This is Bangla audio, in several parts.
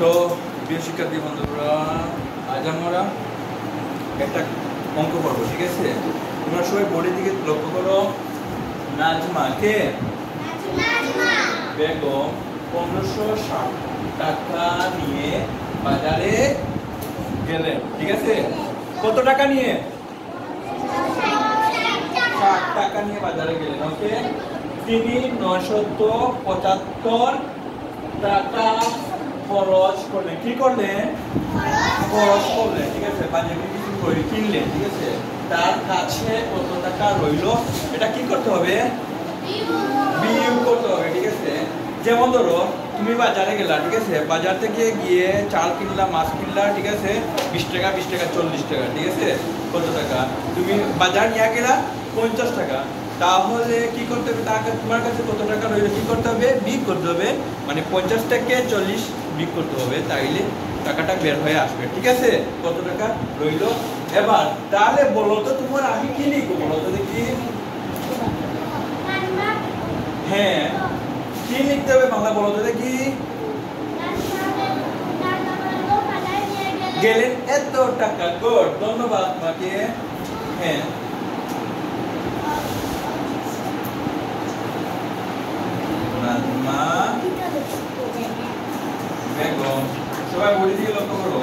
তো প্রিয় শিক্ষার্থী বন্ধুরা, আজ আমরা একটা অঙ্ক করবো, ঠিক আছে? তোমরা সবাই বোর্ডের দিকে লক্ষ্য করো। নাজমা কে? বেগম 1560 টাকা নিয়ে বাজারে গেলেন, ঠিক আছে? কত টাকা নিয়ে? 60 টাকা নিয়ে বাজারে গেলেন, ওকে? তিনি 975 টাকা খরচ করলেন। কি করলেন? খরচ করলেন, ঠিক আছে? বাজারে কিছু কিনলেন, ঠিক আছে? তার কাছে কত টাকা রইল, এটা কি করতে হবে? বিয়োগ করতে হবে, ঠিক আছে? যেমন ধরো তুমি বাজারে গেলা, ঠিক আছে? বাজার থেকে গিয়ে চাল কিনলা, মাছ কিনলা, ঠিক আছে? 20 টাকা 20 টাকা 40 টাকা, ঠিক আছে? কত টাকা? তুমি বাজার নিয়ে গেলা 50 টাকা। তাহলে কি করতে হবে? তোমার কাছে কত টাকা রইল, কি করতে হবে? বিয়োগ করতে হবে। মানে 50 থেকে 40 বিয়োগ করতে হবে, তাইলে টাকাটা বের হয়ে আসবে, ঠিক আছে? কত টাকা রইল। এবার তাহলে বলো তো তোমার আমি কি লিখবো, বলো তো দেখি। হ্যাঁ, কি লিখতে হবে বাংলা বলো তো দেখি। গেলেন এত টাকা। গুড, ধন্যবাদ তোমাকে। হ্যাঁ, নাজমা বেগম, সবাই বলে দিয়ে লক্ষ্য করো।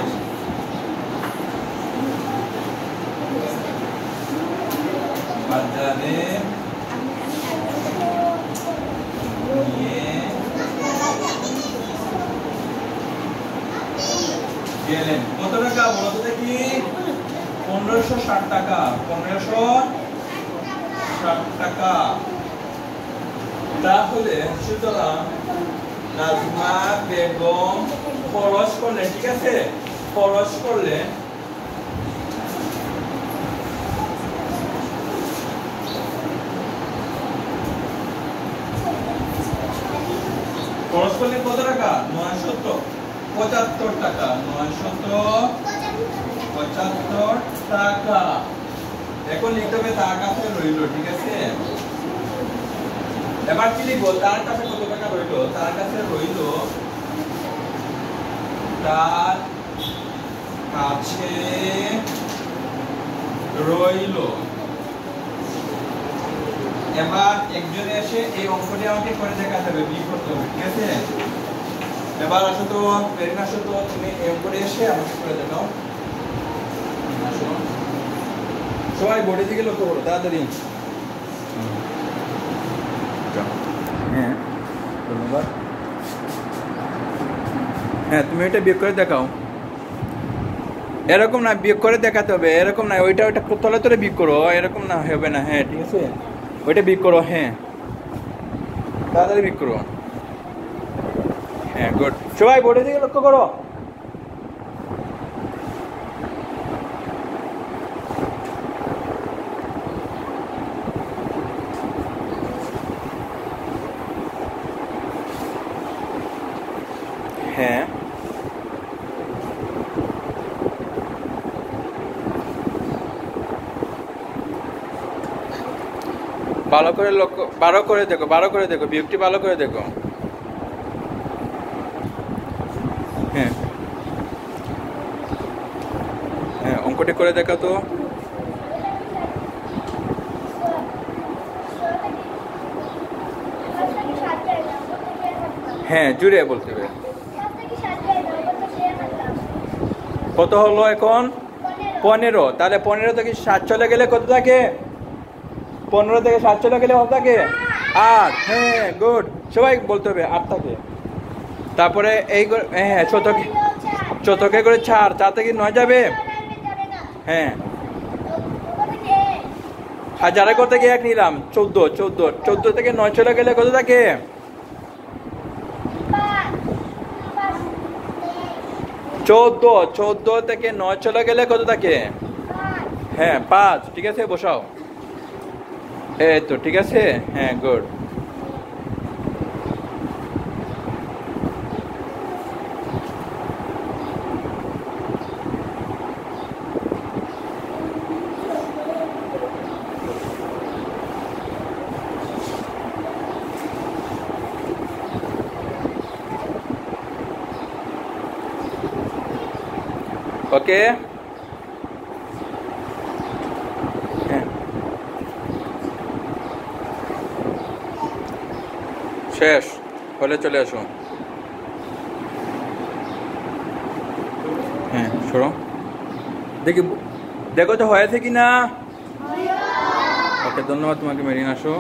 বাজারে নিয়ে গেলেন কত টাকা বলো তো দেখি। 1560 টাকা। 1560 টাকা। তাহলে সুতরাং নাজমা বেগম খরচ করলেন, ঠিক আছে? খরচ করলেন কত টাকা? 975 টাকা। 975 টাকা। এখন লিখতে হবে তার কাছে রইল, ঠিক আছে? এবার কি লিখবো? তার কাছে কত টাকা রইল? তার কাছে রইল, তার কাছে রইল। এবার একজনে এসে এই অঙ্কটি আমাকে করে দেখাতে হবে, বিয়োগ করতে হবে, ঠিক আছে? এবার আসো তো, মেরিন আসো তো, তুমি এই অঙ্কটি এসে আমাকে করে দেখাও। আসো, সবাই বোর্ডের দিকে লক্ষ্য করো, তাড়াতাড়ি। হ্যাঁ, ধন্যবাদ। হ্যাঁ, তুমি এটা বিয়োগ করে দেখাও। এরকম না, বিয়োগ করে দেখাতে হবে, এরকম না। ওইটা তলে তলে বিয়োগ করো, এরকম না হবে না। হ্যাঁ, ঠিক আছে, ওইটা বিয়োগ করো। হ্যাঁ, তাড়াতাড়ি বিয়োগ করো। হ্যাঁ, গুড। সবাই বোর্ডের দিকে লক্ষ্য করো। হ্যাঁ, ভালো করে লক্ষ্য, ভালো করে দেখো, ভালো করে দেখো, বিয়োগটি ভালো করে দেখো। হ্যাঁ, হ্যাঁ, অঙ্কটি করে দেখা তো। হ্যাঁ, জুড়ে বলতে হবে। কত হলো এখন? 15। তাহলে 15 থেকে 7 চলে গেলে কত থাকে? 15 থেকে 7 চলে গেলে কত থাকে? 8। হ্যাঁ, গুড। সবাই বলতে হবে 8 থাকে। তারপরে এই হ্যাঁ, চতুর্থকে করে 4 থেকে 9 যাবে। হ্যাঁ, হাজারে কত থেকে 1 নিলাম? 14 থেকে 9 চলে গেলে কত থাকে? 14 থেকে 9 চলে গেলে কত থাকে? হ্যাঁ, 5। ঠিক আছে, বসাও। এই তো, ঠিক আছে। হ্যাঁ, গুড। ওকে, হ্যাঁ শেষ হলে চলে আসো। হ্যাঁ সরো, দেখি দেখো তো হয়েছে কি না। ওকে ধন্যবাদ তোমাকে মেরিন, আসো।